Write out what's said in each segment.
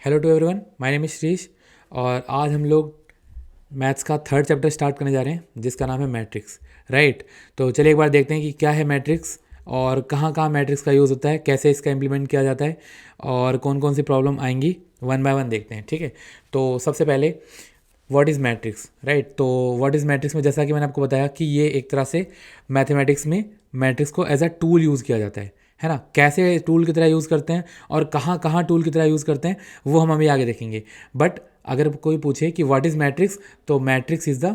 Hello to everyone, my name is Shrish. और आज हम लोग मैथ्स का थर्ड चैप्टर स्टार्ट करने जा रहे हैं जिसका नाम है मैट्रिक्स। राइट, तो चलिए एक बार देखते हैं कि क्या है मैट्रिक्स और कहाँ कहाँ मैट्रिक्स का यूज़ होता है, कैसे इसका इम्प्लीमेंट किया जाता है और कौन कौन सी प्रॉब्लम आएंगी। वन बाय वन देखते हैं, ठीक है। तो सबसे पहले व्हाट इज़ मैट्रिक्स। राइट, तो व्हाट इज़ मैट्रिक्स में जैसा कि मैंने आपको बताया कि ये एक तरह से मैथमेटिक्स में मैट्रिक्स को एज अ टूल यूज़ किया जाता है ना। कैसे टूल की तरह यूज़ करते हैं और कहाँ कहाँ टूल की तरह यूज़ करते हैं वो हम अभी आगे देखेंगे। बट अगर कोई पूछे कि व्हाट इज़ मैट्रिक्स, तो matrix is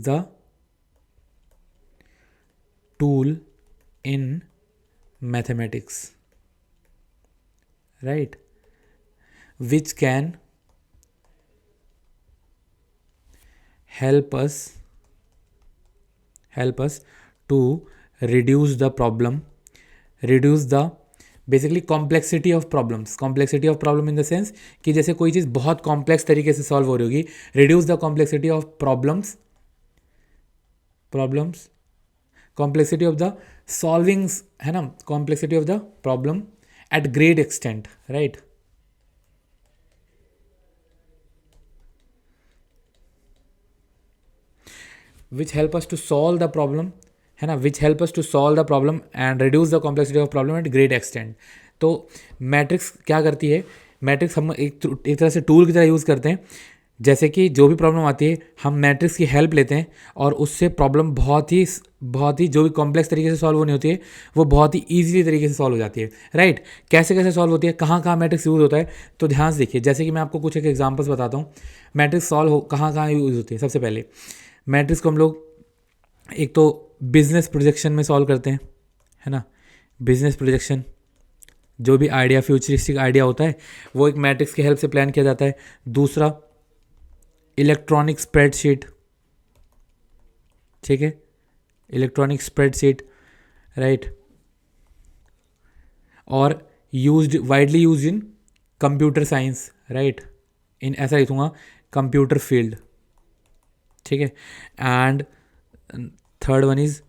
the tool in mathematics, right, which can help us to reduce the problem, reduce the basically complexity of problem in the sense कि जैसे कोई चीज़ बहुत कॉम्प्लेक्स तरीके से सॉल्व हो रही होगी, reduce the complexity of problems complexity of the solvings, है ना, complexity of the problem at great extent, right। which help us to solve the problem, है ना, which help us to solve the problem and reduce the complexity of problem at great extent। तो matrix क्या करती है, matrix हम एक तरह से टूल की तरह यूज़ करते हैं। जैसे कि जो भी प्रॉब्लम आती है हम मैट्रिक्स की हेल्प लेते हैं और उससे प्रॉब्लम बहुत ही जो भी कॉम्प्लेक्स तरीके से सॉल्व होनी होती है वो बहुत ही ईजिली तरीके से सॉल्व हो जाती है। राइट, कैसे कैसे सॉल्व होती है, कहाँ कहाँ मैट्रिक्स यूज़ होता है, तो ध्यान से देखिए। जैसे कि मैं आपको कुछ एक एग्जांपल्स बताता हूँ मैट्रिक्स सॉल्व हो कहाँ कहाँ यूज़ होती है। सबसे पहले मैट्रिक्स को हम लोग एक तो बिजनेस प्रोजेक्शन में सॉल्व करते हैं, है ना। बिजनेस प्रोजेक्शन, जो भी आइडिया, फ्यूचरिस्टिक आइडिया होता है वो एक मैट्रिक्स की हेल्प से प्लान किया जाता है। दूसरा इलेक्ट्रॉनिक स्प्रेडशीट, ठीक है, इलेक्ट्रॉनिक स्प्रेडशीट, राइट, और widely used in computer science, right, in ऐसा लिखूंगा कंप्यूटर फील्ड, ठीक है। And third one is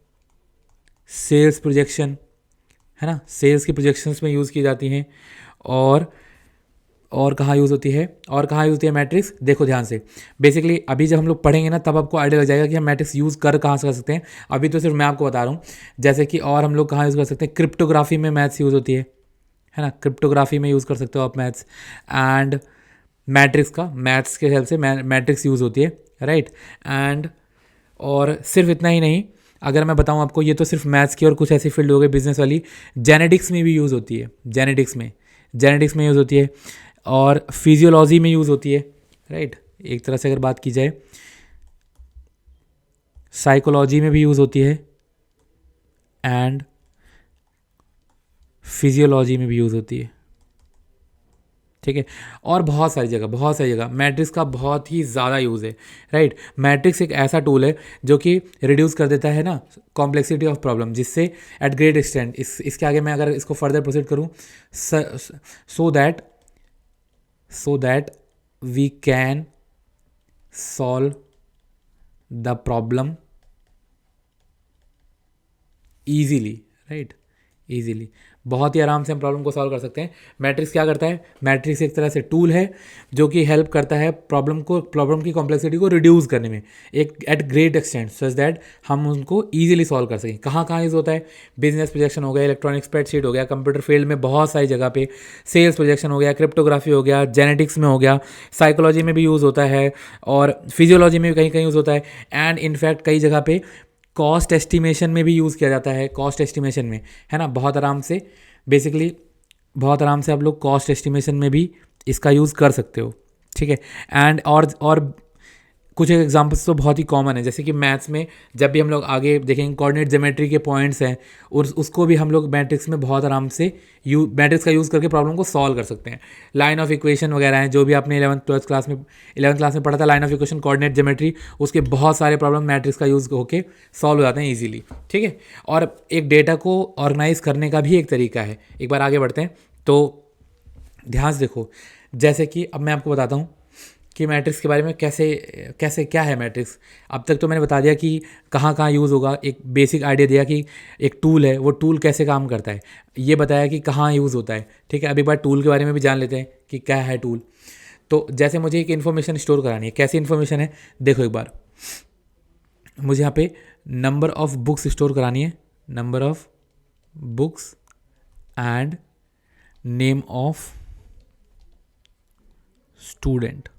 sales projection, है ना, सेल्स की प्रोजेक्शंस में यूज़ की जाती हैं। और कहाँ यूज़ होती है, मैट्रिक्स, देखो ध्यान से। बेसिकली अभी जब हम लोग पढ़ेंगे ना तब आपको आइडिया लग जाएगा कि हम मैट्रिक्स यूज़ कहाँ से कर सकते हैं। अभी तो सिर्फ मैं आपको बता रहा हूँ। जैसे कि और हम लोग कहाँ यूज़ कर सकते हैं, क्रिप्टोग्राफी में मैथ्स यूज़ होती है ना, क्रिप्टोग्राफी में यूज़ कर सकते हो आप मैथ्स। एंड मैथ्स के हेल्प से मैट्रिक्स यूज़ होती है, राइट। एंड और सिर्फ इतना ही नहीं, अगर मैं बताऊं आपको, ये तो सिर्फ मैथ्स की और कुछ ऐसी फील्ड हो गई बिजनेस वाली, जेनेटिक्स में भी यूज़ होती है, जेनेटिक्स में यूज़ होती है और फिजियोलॉजी में यूज़ होती है, राइट। एक तरह से अगर बात की जाए साइकोलॉजी में भी यूज़ होती है एंड फिजियोलॉजी में भी यूज़ होती है, ठीक है। और बहुत सारी जगह मैट्रिक्स का बहुत ही ज़्यादा यूज़ है, राइट। मैट्रिक्स एक ऐसा टूल है जो कि रिड्यूस कर देता है ना कॉम्प्लेक्सिटी ऑफ प्रॉब्लम, जिससे एट ग्रेट एक्सटेंट, इसके आगे मैं अगर इसको फर्दर प्रोसीड करूँ, so that we can solve the problem easily, right, easily, बहुत ही आराम से हम प्रॉब्लम को सॉल्व कर सकते हैं। मैट्रिक्स क्या करता है, मैट्रिक्स एक तरह से टूल है जो कि हेल्प करता है प्रॉब्लम की कॉम्प्लेक्सिटी को रिड्यूस करने में एक at great extent, such that हम उनको ईजिली सॉल्व कर सकें। कहाँ कहाँ यूज़ होता है, बिजनेस प्रोजेक्शन हो गया, इलेक्ट्रॉनिक स्प्रेडशीट हो गया, कंप्यूटर फील्ड में बहुत सारी जगह पे, सेल्स प्रोजेक्शन हो गया, क्रिप्टोग्राफी हो गया, जेनेटिक्स में हो गया, साइकोलॉजी में भी यूज़ होता है और फिजियोलॉजी में भी कहीं कहीं यूज़ होता है। एंड इनफैक्ट कई जगह पे कॉस्ट एस्टिमेशन में भी यूज़ किया जाता है, कॉस्ट एस्टिमेशन में, है ना, बहुत आराम से। बेसिकली बहुत आराम से आप लोग कॉस्ट एस्टिमेशन में भी इसका यूज़ कर सकते हो, ठीक है। एंड और कुछ एग्जांपल्स तो बहुत ही कॉमन है, जैसे कि मैथ्स में जब भी हम लोग आगे देखेंगे कोऑर्डिनेट ज्योमेट्री के पॉइंट्स हैं और उसको भी हम लोग मैट्रिक्स में बहुत आराम से मैट्रिक्स का यूज़ करके प्रॉब्लम को सॉल्व कर सकते हैं। लाइन ऑफ इक्वेशन वगैरह हैं, जो भी आपने 11th क्लास में पढ़ा था, line of equation, coordinate geometry, उसके बहुत सारे प्रॉब्लम मैट्रिक्स का यूज़ होकर सॉल्व हो जाते हैं ईजिली, ठीक है। और एक डेटा को ऑर्गेनाइज करने का भी एक तरीका है। एक बार आगे बढ़ते हैं तो ध्यान से देखो, जैसे कि अब मैं आपको बताता हूँ कि मैट्रिक्स के बारे में कैसे कैसे क्या है मैट्रिक्स। अब तक तो मैंने बता दिया कि कहाँ कहाँ यूज़ होगा, एक बेसिक आइडिया दिया कि एक टूल है, वो टूल कैसे काम करता है, ये बताया कि कहाँ यूज़ होता है। ठीक है, अब एक बार टूल के बारे में भी जान लेते हैं कि क्या है टूल। तो जैसे मुझे एक इन्फॉर्मेशन स्टोर करानी है, कैसी इन्फॉर्मेशन है देखो एक बार, मुझे यहाँ पे नंबर ऑफ बुक्स स्टोर करानी है, number of books and name of student.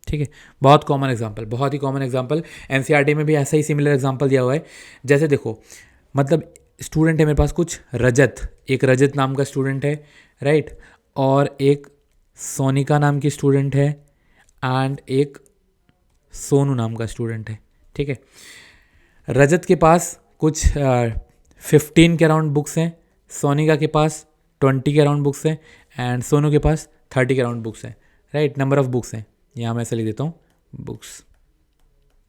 ठीक है, बहुत कॉमन एग्जांपल, बहुत ही कॉमन एग्जांपल, एनसीईआरटी में भी ऐसा ही सिमिलर एग्जांपल दिया हुआ है। जैसे देखो, मतलब स्टूडेंट है मेरे पास कुछ रजत, एक रजत नाम का स्टूडेंट है, राइट, और एक सोनिका नाम की स्टूडेंट है एंड एक सोनू नाम का स्टूडेंट है। ठीक है, रजत के पास कुछ 15 के अराउंड बुक्स हैं, सोनिका के पास 20 के अराउंड बुक्स हैं एंड सोनू के पास 30 के अराउंड बुक्स हैं, राइट, नंबर ऑफ बुक्स हैं, यहाँ मैं ऐसे लिख देता हूँ बुक्स।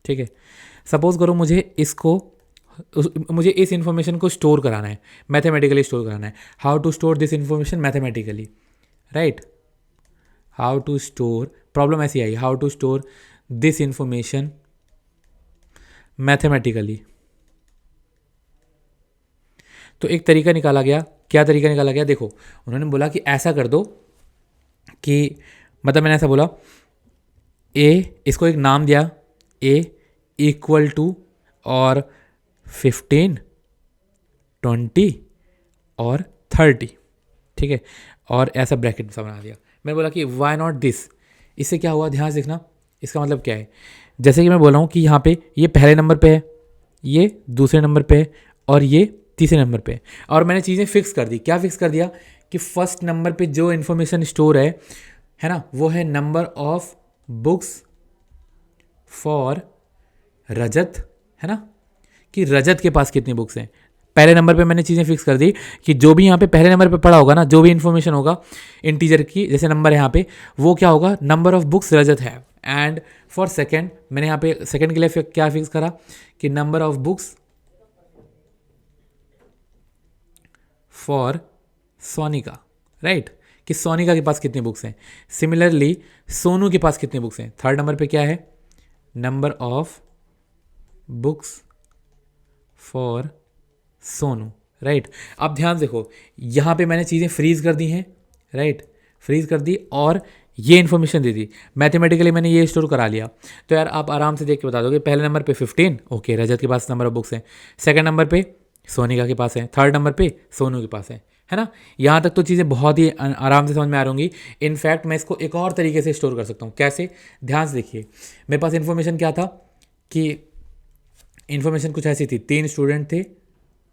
ठीक है, सपोज करो मुझे इस इंफॉर्मेशन को स्टोर कराना है, मैथमेटिकली स्टोर कराना है। How to store this information mathematically, right, how to store, problem ऐसी आई, how to store this information mathematically. तो एक तरीका निकाला गया, क्या तरीका निकाला गया, देखो उन्होंने बोला कि ऐसा कर दो कि, मतलब मैंने ऐसा बोला, ए, इसको एक नाम दिया, ए इक्वल टू और 15, 20 और 30। ठीक है, और ऐसा ब्रैकेट सा बना दिया। मैं बोला कि वाई नॉट दिस, इससे क्या हुआ, ध्यान से देखना, इसका मतलब क्या है। जैसे कि मैं बोल रहा हूँ कि यहाँ पे ये पहले नंबर पे है, ये दूसरे नंबर पे है और ये तीसरे नंबर पे है, और मैंने चीज़ें फिक्स कर दी। क्या फिक्स कर दिया कि फर्स्ट नंबर पे जो इन्फॉर्मेशन स्टोर है ना, वो है नंबर ऑफ बुक्स फॉर रजत, है ना, कि रजत के पास कितनी बुक्स हैं। पहले नंबर पे मैंने चीज़ें फिक्स कर दी कि जो भी यहाँ पे पहले नंबर पे पड़ा होगा ना, जो भी इन्फॉर्मेशन होगा इंटीजर की, जैसे नंबर है यहाँ पे, वो क्या होगा, नंबर ऑफ बुक्स रजत है। एंड फॉर सेकेंड, मैंने यहाँ पे सेकेंड के लिए क्या फिक्स करा कि number of books for Sonika, right, कि सोनिका के पास कितनी बुक्स हैं। सिमिलरली सोनू के पास कितनी बुक्स हैं, थर्ड नंबर पे क्या है, number of books for Sonu, right. अब ध्यान देखो, यहाँ पे मैंने चीज़ें फ्रीज कर दी हैं, राइट, फ्रीज कर दी और ये इन्फॉर्मेशन दे दी, मैथमेटिकली मैंने ये स्टोर करा लिया। तो यार आप आराम से देख के बता दोगे, पहले नंबर पे 15, ओके, रजत के पास नंबर ऑफ बुक्स हैं, सेकंड नंबर पे सोनिका के पास है, थर्ड नंबर पे सोनू के पास है ना। यहाँ तक तो चीज़ें बहुत ही आराम से समझ में आ रही होंगी। इनफैक्ट मैं इसको एक और तरीके से स्टोर कर सकता हूँ, कैसे, ध्यान से देखिए। मेरे पास इन्फॉर्मेशन क्या था कि इन्फॉर्मेशन कुछ ऐसी थी, 3 स्टूडेंट थे,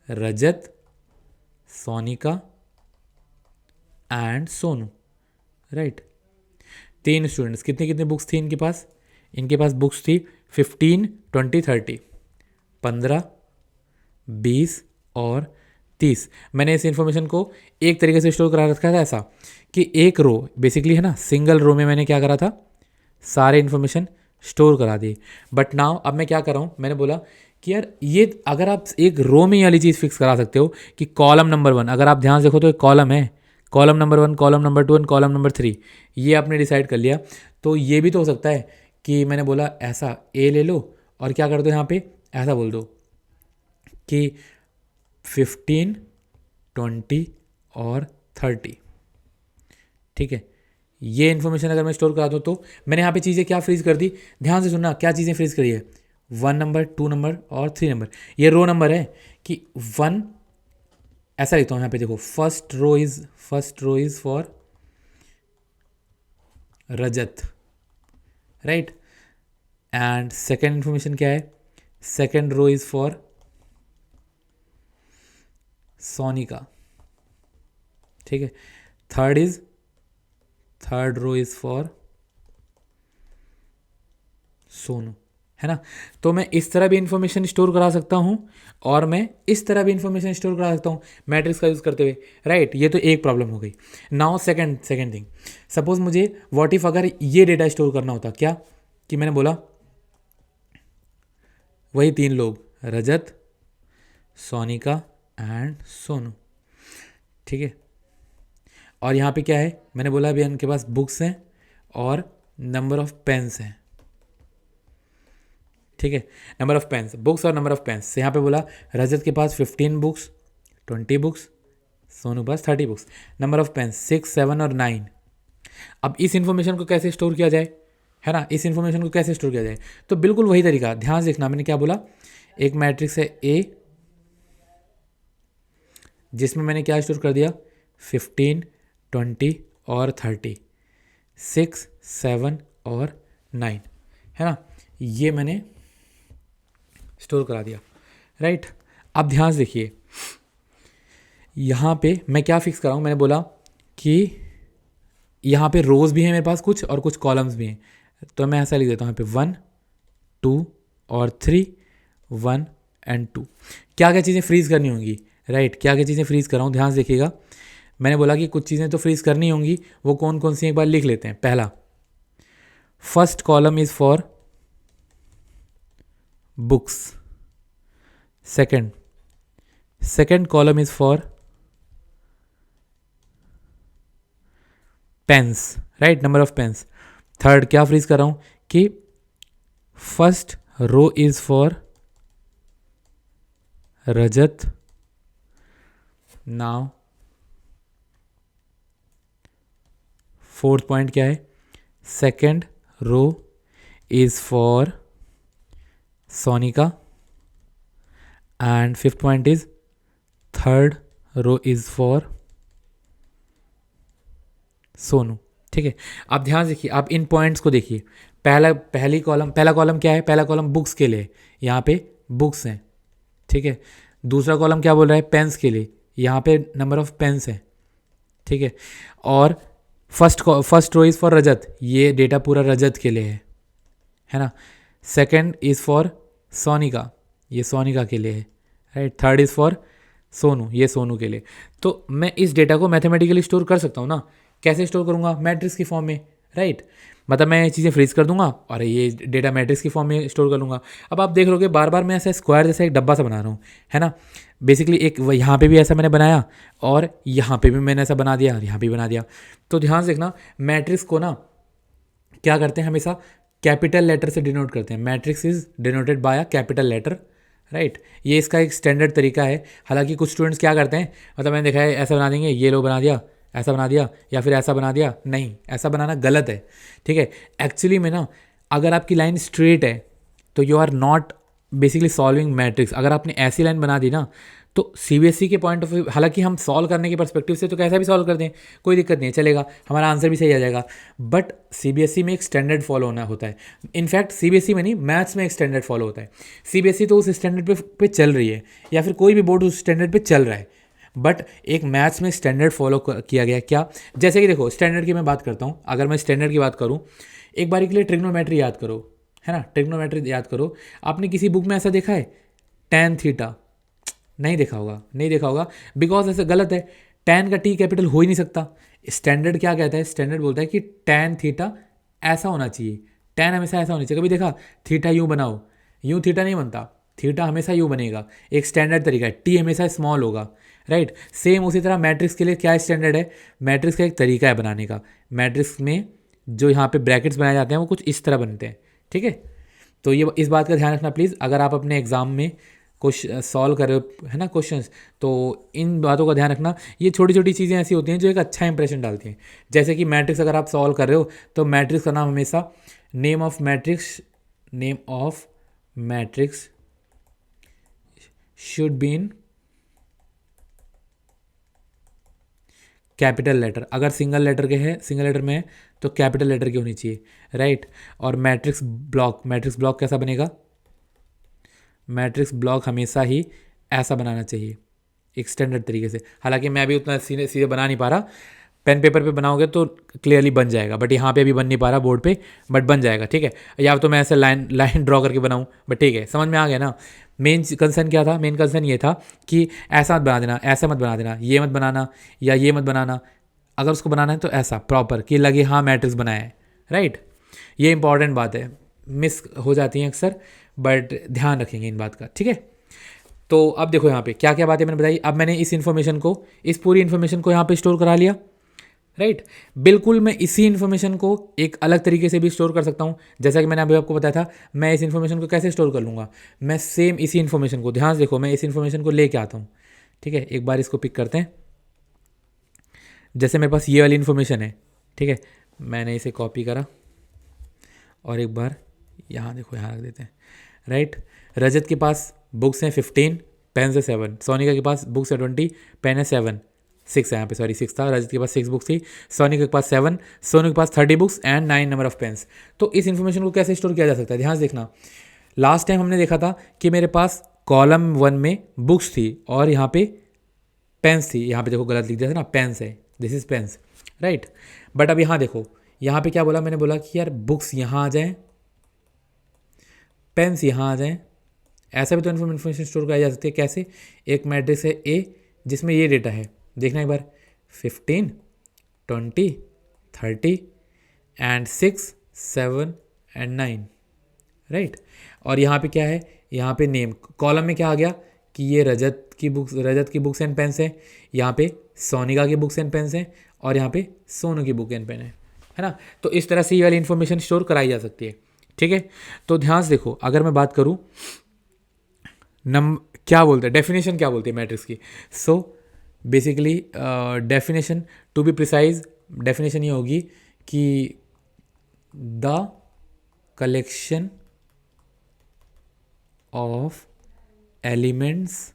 Rajat, Sonika and Sonu, right, 3 students, कितनी कितनी बुक्स थी इनके पास बुक्स थी 15, 20, 30, 15, 20 और 30। मैंने इस इन्फॉर्मेशन को एक तरीके से स्टोर करा रखा था ऐसा कि एक रो, बेसिकली है ना, सिंगल रो में मैंने क्या करा था, सारे इन्फॉर्मेशन स्टोर करा दी। बट नाउ अब मैं क्या कर रहा हूँ, मैंने बोला कि यार ये अगर आप एक रो में ये वाली चीज़ फिक्स करा सकते हो कि कॉलम नंबर 1, अगर आप ध्यान से देखो तो एक कॉलम है, column number 1, column number 2 and column number 3, ये आपने डिसाइड कर लिया। तो ये भी तो हो सकता है कि मैंने बोला ऐसा, ए ले लो और क्या कर दो यहाँ पे, ऐसा बोल दो कि 15, 20 और 30। ठीक है, ये इन्फॉर्मेशन अगर मैं स्टोर करा दूँ तो मैंने यहाँ पे चीज़ें क्या फ्रीज कर दी, ध्यान से सुनना, क्या चीज़ें फ्रीज करी है, 1 नंबर, 2 नंबर और 3 नंबर। ये रो नंबर है कि 1, ऐसा लिखता हूँ यहाँ पे देखो, first row is for Rajat, right, and second information क्या है, second row is for Sonika. ठीक है, third row is for Sonu, है ना। तो मैं इस तरह भी इंफॉर्मेशन स्टोर करा सकता हूँ और मैं इस तरह भी इंफॉर्मेशन स्टोर करा सकता हूँ मैट्रिक्स का यूज़ करते हुए, राइट। ये तो एक प्रॉब्लम हो गई। नाउ सेकंड थिंग, सपोज मुझे व्हाट इफ अगर ये डेटा स्टोर करना होता, क्या कि मैंने बोला वही 3 लोग, रजत, सोनिका एंड सोनू, ठीक है, और यहाँ पे क्या है, मैंने बोला अभी इनके पास बुक्स हैं और नंबर ऑफ पेन्स हैं, ठीक है, नंबर ऑफ पेन्स, बुक्स और नंबर ऑफ पेन्स। यहाँ पे बोला रजत के पास 15 बुक्स, 20 बुक्स, सोनू पास 30 बुक्स, नंबर ऑफ पेन्स 6, 7 और 9। अब इस इन्फॉर्मेशन को कैसे स्टोर किया जाए, है ना, इस इन्फॉर्मेशन को कैसे स्टोर किया जाए, तो बिल्कुल वही तरीका, ध्यान से देखना, मैंने क्या बोला, एक मैट्रिक्स है ए जिसमें मैंने क्या स्टोर कर दिया, 15, 20 और 30, 6, 7 और 9, है ना, ये मैंने स्टोर करा दिया, राइट। अब ध्यान से देखिए, यहाँ पे मैं क्या फिक्स कर रहा हूँ, मैंने बोला कि यहाँ पे रोज़ भी हैं मेरे पास कुछ और कुछ कॉलम्स भी हैं, तो मैं ऐसा लिख देता हूँ यहाँ पे 1, 2 और 3, 1 एंड 2। क्या क्या चीज़ें फ्रीज़ करनी होंगी, राइट, क्या क्या चीज़ें फ्रीज़ कर रहा हूँ, ध्यान से देखिएगा। मैंने बोला कि कुछ चीज़ें तो फ्रीज़ करनी होंगी, वो कौन कौन सी एक बार लिख लेते हैं। पहला, first column is for books, second column is for pens, right, number of pens. Third क्या फ्रीज कर रहा हूं कि first row is for Rajat, now fourth point क्या है, second row is for Sonika, and fifth point is third row is for Sonu, ठीक है। आप ध्यान से देखिए, आप इन पॉइंट्स को देखिए, पहला कॉलम क्या है, पहला कॉलम बुक्स के लिए, यहाँ पे बुक्स हैं, ठीक है। दूसरा कॉलम क्या बोल रहा है, पेन्स के लिए, यहाँ पे नंबर ऑफ पेन्स है, ठीक है। और फर्स्ट रो इज़ फॉर रजत, ये डेटा पूरा रजत के लिए है ना। सेकंड इज़ फॉर सोनिका, ये सोनिका के लिए है, right. Third is for Sonu, ये सोनू के लिए। तो मैं इस डेटा को मैथमेटिकली स्टोर कर सकता हूँ ना, कैसे स्टोर करूँगा, मैट्रिक्स की फॉर्म में, राइट। मतलब मैं ये चीज़ें फ्रीज कर दूंगा और ये डेटा मैट्रिक्स की फॉर्म में स्टोर कर लूँगा। अब आप देख रहे हो बार बार मैं ऐसा स्क्वायर जैसा एक डब्बा सा बना रहा हूँ, है ना। बेसिकली एक यहाँ पे भी ऐसा मैंने बनाया और यहाँ पे भी मैंने ऐसा बना दिया और यहाँ भी बना दिया। तो ध्यान से देखना, मैट्रिक्स को ना क्या करते हैं, हमेशा कैपिटल लेटर से डिनोट करते हैं। Matrix is denoted by a capital letter, right. ये इसका एक स्टैंडर्ड तरीका है। हालांकि कुछ स्टूडेंट्स क्या करते हैं, मतलब मैंने देखा है ऐसा बना देंगे, ये लो बना दिया, ऐसा बना दिया, या फिर ऐसा बना दिया। नहीं, ऐसा बनाना गलत है, ठीक है। एक्चुअली में ना, अगर आपकी लाइन स्ट्रेट है तो you are not basically solving matrix. अगर आपने ऐसी लाइन बना दी ना, तो सीबीएसई के पॉइंट ऑफ व्यू, हालांकि हम सॉल्व करने के पर्सपेक्टिव से तो कैसा भी सॉल्व कर दें, कोई दिक्कत नहीं है, चलेगा, हमारा आंसर भी सही आ जाएगा। बट सीबीएसई में एक स्टैंडर्ड फॉलो होना होता है। इनफैक्ट सीबीएसई में नहीं, मैथ्स में एक स्टैंडर्ड फॉलो होता है। सीबीएसई तो उस स्टैंडर्ड पे चल रही है, या फिर कोई भी बोर्ड उस स्टैंडर्ड पे चल रहा है, बट एक मैथ्स में स्टैंडर्ड फॉलो किया गया। क्या, जैसे कि देखो, स्टैंडर्ड की मैं बात करता हूँ, अगर मैं स्टैंडर्ड की बात करूँ, एक बार के लिए ट्रिग्नोमेट्री याद करो, है ना, ट्रिग्नोमेट्री याद करो। आपने किसी बुक में ऐसा देखा है, टैन थीटा? नहीं देखा होगा, नहीं देखा होगा, बिकॉज ऐसे गलत है, टैन का टी कैपिटल हो ही नहीं सकता। स्टैंडर्ड क्या कहता है, स्टैंडर्ड बोलता है कि टैन थीटा ऐसा होना चाहिए, टैन हमेशा ऐसा होना चाहिए। कभी देखा थीटा यूँ बनाओ, यूँ थीटा नहीं बनता, थीटा हमेशा यूँ बनेगा, एक स्टैंडर्ड तरीका है, टी हमेशा स्मॉल होगा, राइट। सेम उसी तरह मैट्रिक्स के लिए क्या स्टैंडर्ड है, मैट्रिक्स का एक तरीका है बनाने का। मैट्रिक्स में जो यहाँ पे ब्रैकेट्स बनाए जाते हैं वो कुछ इस तरह बनते हैं, ठीक है। तो ये इस बात का ध्यान रखना प्लीज़, अगर आप अपने एग्जाम में कुछ सॉल्व कर रहे हो, है ना, क्वेश्चंस, तो इन बातों का ध्यान रखना। ये छोटी छोटी चीज़ें ऐसी होती हैं जो एक अच्छा इंप्रेशन डालती हैं। जैसे कि मैट्रिक्स अगर आप सॉल्व कर रहे हो, तो मैट्रिक्स का नाम हमेशा, name of matrix should be in capital letter. अगर सिंगल लेटर में है तो कैपिटल लेटर की होनी चाहिए, राइट। और मैट्रिक्स ब्लॉक कैसा बनेगा, मैट्रिक्स ब्लॉक हमेशा ही ऐसा बनाना चाहिए, एक स्टैंडर्ड तरीके से। हालांकि मैं भी उतना सीधे बना नहीं पा रहा, पेन पेपर पे बनाओगे तो क्लियरली बन जाएगा, बट यहाँ पे अभी बन नहीं पा रहा बोर्ड पे, बट बन जाएगा, ठीक है। या तो मैं ऐसे लाइन ड्रॉ करके बनाऊँ, बट ठीक है, समझ में आ गया ना। मेन कंसर्न क्या था, मेन कंसर्न ये था कि ऐसा मत बना देना, ऐसा मत बना देना, ये मत बनाना या ये मत बनाना। अगर उसको बनाना है तो ऐसा प्रॉपर कि लगे हाँ मैट्रिक्स बनाया है, राइट। ये इंपॉर्टेंट बात है, मिस हो जाती हैं अक्सर, बट ध्यान रखेंगे इन बात का, ठीक है। तो अब देखो यहाँ पे क्या क्या बातें मैंने बताई। अब मैंने इस पूरी इन्फॉर्मेशन को यहाँ पे स्टोर करा लिया, राइट। बिल्कुल मैं इसी इन्फॉर्मेशन को एक अलग तरीके से भी स्टोर कर सकता हूँ। जैसा कि मैंने अभी आपको बताया था, मैं इस इन्फॉर्मेशन को कैसे स्टोर कर लूँगा। मैं सेम इसी इन्फॉर्मेशन को, ध्यान से देखो, मैं इस इन्फॉर्मेशन को लेके आता हूँ। ठीक है, एक बार इसको पिक करते हैं। जैसे मेरे पास ये वाली इन्फॉर्मेशन है, ठीक है, मैंने इसे कॉपी करा और एक बार यहाँ देखो, यहाँ रख देते हैं। राइट, रजत के पास बुक्स हैं 15, पेन है 7, सोनिका के पास बुक्स है 20, पेन है 7, 6 है यहाँ पे, सॉरी 6 था। रजत के पास 6 बुक्स थी, सोनिका के पास 7, सोनू के पास 30 books and 9 number of pens. तो इस इन्फॉर्मेशन को कैसे स्टोर किया जा सकता है, ध्यान से देखना। लास्ट टाइम हमने देखा था कि मेरे पास कॉलम 1 में बुक्स थी और यहाँ पे पेन्स थी। यहाँ पे देखो गलत लिख दिया था ना, पेन्स है, this is pens, right. But अब यहाँ देखो, यहाँ पे क्या बोला, मैंने बोला कि यार बुक्स यहाँ आ जाएं, पेन्स यहाँ आ जाएं। ऐसा भी तो इन्फॉर्मेशन स्टोर किया जा सकती है। कैसे? एक मैट्रिक्स है ए जिसमें ये डेटा है, देखना एक बार, 15, 20, 30 एंड 6, 7 एंड 9, राइट। और यहाँ पे क्या है, यहाँ पे नेम, कॉलम में क्या आ गया कि ये रजत की बुक्स एंड पेन्स है, यहाँ पे सोनिका की बुक्स एंड पेन्स हैं और यहाँ पे सोनू की बुक एंड पेन है ना। तो इस तरह से ये वाली इन्फॉर्मेशन स्टोर कराई जा सकती है। ठीक है, तो ध्यान से देखो, अगर मैं बात करूँ क्या बोलते हैं, डेफिनेशन क्या बोलते हैं मैट्रिक्स की। So basically definition, to be precise, definition ये होगी कि द कलेक्शन ऑफ एलिमेंट्स,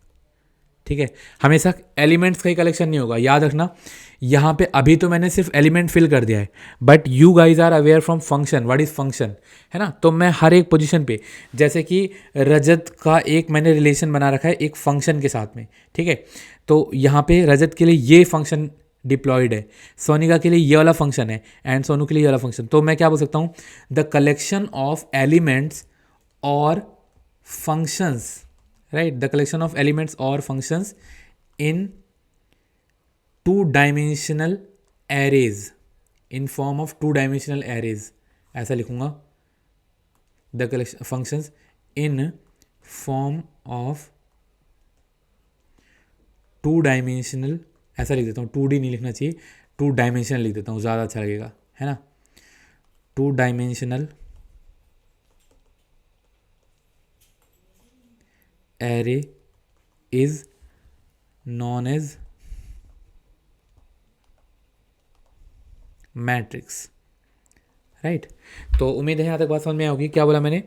ठीक है, हमेशा एलिमेंट्स का ही कलेक्शन नहीं होगा, याद रखना। यहाँ पे अभी तो मैंने सिर्फ एलिमेंट फिल कर दिया है, but you guys are aware from function, what is function, है ना। तो मैं हर एक पोजीशन पे, जैसे कि रजत का एक मैंने रिलेशन बना रखा है एक फंक्शन के साथ में, ठीक है, तो यहाँ पे रजत के लिए ये फंक्शन डिप्लॉयड है, सोनिका के लिए ये वाला फंक्शन है एंड सोनू के लिए ये वाला फंक्शन। तो मैं क्या बोल सकता हूँ, द कलेक्शन ऑफ एलिमेंट्स और functions, right, the collection of elements or functions in two-dimensional arrays, in form of two-dimensional arrays, ऐसा लिखूंगा, the collection functions in form of two-dimensional, ऐसा लिख देता हूँ, 2D नहीं लिखना चाहिए, 2-dimensional लिख देता हूँ, ज़्यादा अच्छा लगेगा, है ना। 2-dimensional array is known as matrix, right. तो उम्मीद है यहाँ तक बात समझ में होगी, क्या बोला मैंने,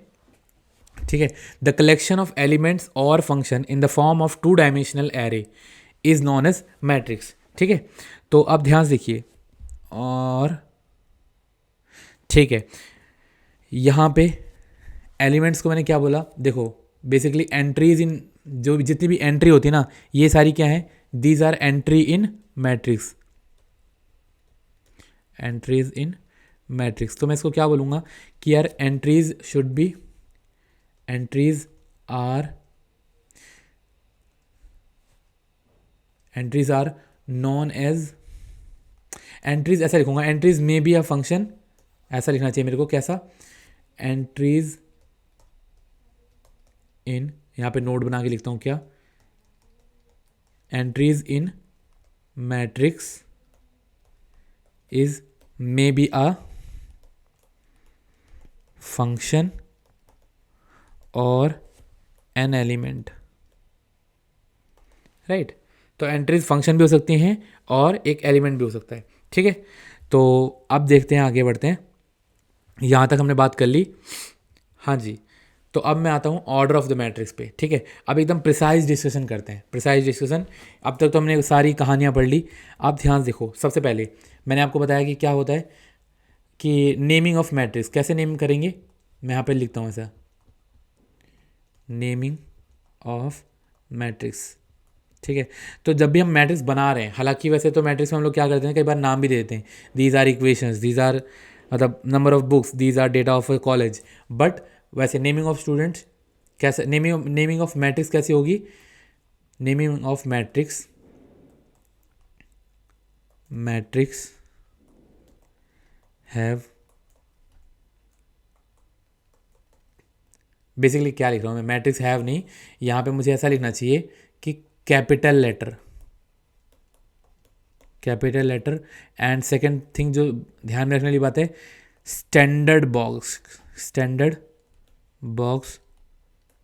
ठीक है। द कलेक्शन ऑफ एलिमेंट्स और function in the form of two dimensional array is known as matrix, ठीक है। तो अब ध्यान से देखिए, और ठीक है, यहाँ पे एलिमेंट्स को मैंने क्या बोला, देखो बेसिकली एंट्रीज इन, जो जितनी भी एंट्री होती है ना, ये सारी क्या है, these are entry in matrix, entries in matrix. तो मैं इसको क्या बोलूँगा कि यार entries should be, entries are known as, entries ऐसा लिखूंगा, entries may be a function, ऐसा लिखना चाहिए मेरे को, कैसा, एंट्रीज इन, यहाँ पे नोट बना के लिखता हूँ क्या, entries in matrix is may be a function और एन एलिमेंट, राइट। तो एंट्रीज फंक्शन भी हो सकती हैं और एक एलिमेंट भी हो सकता है, ठीक है। तो अब देखते हैं, आगे बढ़ते हैं, यहाँ तक हमने बात कर ली, हाँ जी। तो अब मैं आता हूँ ऑर्डर ऑफ द मैट्रिक्स पे, ठीक है। अब एकदम प्रिसाइज डिस्कशन करते हैं, प्रिसाइज डिस्कशन। अब तक तो हमने सारी कहानियाँ पढ़ ली, अब ध्यान देखो, सबसे पहले मैंने आपको बताया कि क्या होता है कि नेमिंग ऑफ मैट्रिक्स, कैसे नेम करेंगे, मैं यहाँ पे लिखता हूँ ऐसा, नेमिंग ऑफ मैट्रिक्स, ठीक है। तो जब भी हम मैट्रिक्स बना रहे हैं, हालांकि वैसे तो मैट्रिक्स में हम लोग क्या करते हैं, कई बार नाम भी दे देते हैं, these are equations, these are मतलब number of books, these are data of college, but वैसे नेमिंग ऑफ स्टूडेंट्स कैसे, नेमिंग ऑफ मैट्रिक्स कैसी होगी, naming of matrix have, basically क्या लिख रहा हूँ मैं, मैट्रिक्स हैव नहीं, यहाँ पे मुझे ऐसा लिखना चाहिए कि capital letter, capital letter, and second thing जो ध्यान में रखने वाली बात है, standard box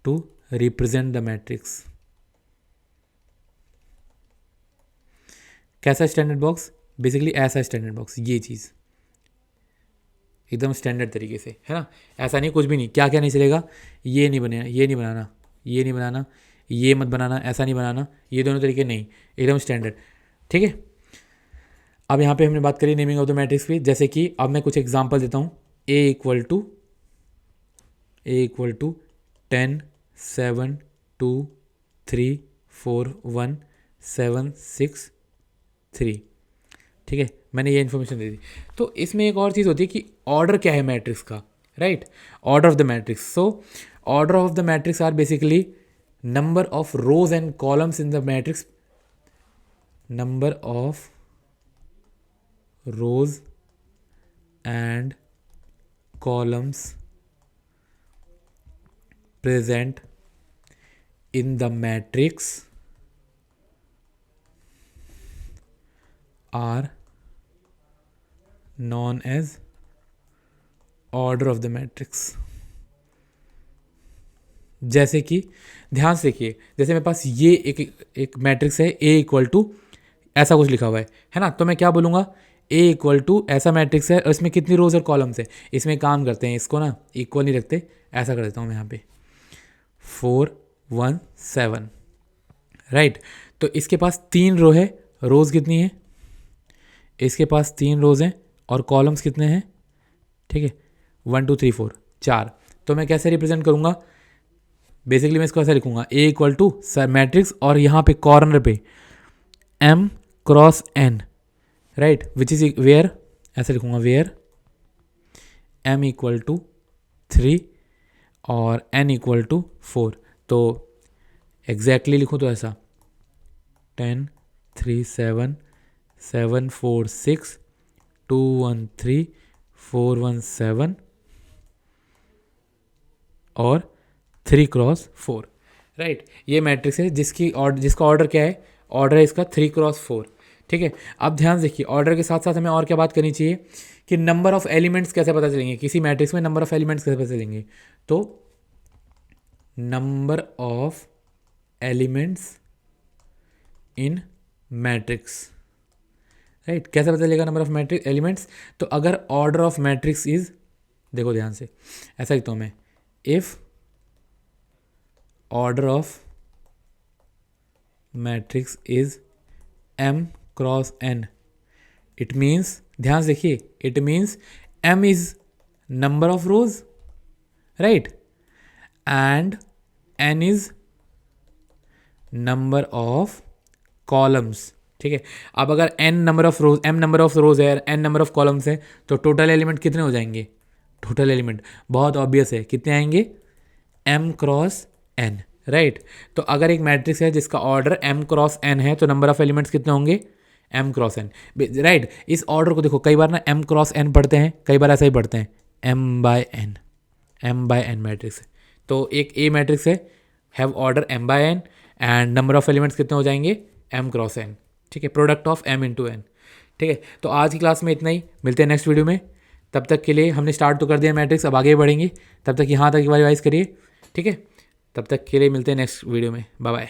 to represent the matrix. कैसा स्टैंडर्ड बॉक्स? बेसिकली ऐसा स्टैंडर्ड बॉक्स, ये चीज़ एकदम स्टैंडर्ड तरीके से, है ना। ऐसा नहीं कुछ भी नहीं, क्या क्या नहीं चलेगा, ये नहीं बनेगा, ये नहीं बनाना, ये नहीं बनाना, ये मत बनाना, ऐसा नहीं बनाना, ये दोनों तरीके नहीं, एकदम स्टैंडर्ड, ठीक है। अब यहाँ पे हमने बात करी नेमिंग ऑफ द मैट्रिक्स की, जैसे कि अब मैं कुछ एग्जांपल देता हूँ। ए इक्वल टू 10 7 2 3 4 1 7 6 3, ठीक है, मैंने ये इन्फॉर्मेशन दे दी। तो इसमें एक और चीज़ होती है कि ऑर्डर क्या है मैट्रिक्स का, right, order of the matrix. So order of the matrix are basically number of rows and columns in the matrix, number of rows and columns present in the matrix are known as order of the matrix। जैसे कि ध्यान से देखिए, जैसे मेरे पास ये एक matrix है A इक्वल टू ऐसा कुछ लिखा हुआ है ना, तो मैं क्या बोलूँगा, A इक्वल टू ऐसा मैट्रिक्स है और इसमें कितनी रोज और कॉलम्स है। इसमें काम करते हैं, इसको ना इक्वल नहीं रखते, ऐसा कर देता हूँ मैं यहाँ पे 4 1 7, राइट। तो इसके पास 3 रो है, रोज कितनी है, इसके पास 3 रोज हैं और कॉलम्स कितने हैं, ठीक है, 1 2 3 4 4। तो मैं कैसे रिप्रेजेंट करूँगा, बेसिकली मैं इसको ऐसा लिखूँगा, A equal to sir matrix और यहाँ पे कॉर्नर पे m cross n, right, which is where, ऐसे लिखूँगा वेयर m इक्वल टू 3 और n इक्वल टू 4। तो एग्जैक्टली लिखूँ तो ऐसा 10 3 7 7 4 6 2 1 3 4 1 7 और 3 क्रॉस 4, राइट। ये मैट्रिक्स है जिसका ऑर्डर क्या है, ऑर्डर है इसका 3 क्रॉस 4, ठीक है। अब ध्यान देखिए, ऑर्डर के साथ साथ हमें और क्या बात करनी चाहिए कि नंबर ऑफ एलिमेंट्स कैसे पता चलेंगे, किसी मैट्रिक्स में नंबर ऑफ एलिमेंट्स कैसे पता चलेंगे। तो number of elements in matrix, right, कैसे पता चलेगा नंबर ऑफ मैट्रिक्स एलिमेंट्स। तो अगर ऑर्डर ऑफ मैट्रिक्स इज, देखो ध्यान से, ऐसा लिखता हूँ मैं, if order of matrix is m cross n, it means, ध्यान से देखिए, it means m is number of rose, right, and n is number of columns, ठीक है। अब अगर n number of rose, m number of रोज है, n number of columns है, तो टोटल एलिमेंट कितने हो जाएंगे, टोटल एलिमेंट बहुत ऑब्वियस है, कितने आएंगे, m क्रॉस n, राइट। तो अगर एक मैट्रिक्स है जिसका ऑर्डर m क्रॉस n है, तो नंबर ऑफ एलिमेंट्स कितने होंगे, m क्रॉस n, राइट। इस ऑर्डर को देखो, कई बार ना m क्रॉस n पढ़ते हैं, कई बार ऐसा ही पढ़ते हैं m बाय n मैट्रिक्स है। तो एक A मैट्रिक्स है, have order m by n and number of elements कितने हो जाएंगे, m क्रॉस n, ठीक है, product of m into n, ठीक है। तो आज की क्लास में इतना ही, मिलते हैं नेक्स्ट वीडियो में। तब तक के लिए हमने स्टार्ट तो कर दिया मैट्रिक्स, अब आगे बढ़ेंगे, तब तक यहाँ तक रिवाइज करिए, ठीक है। तब तक के लिए मिलते हैं नेक्स्ट वीडियो में, बाय बाय।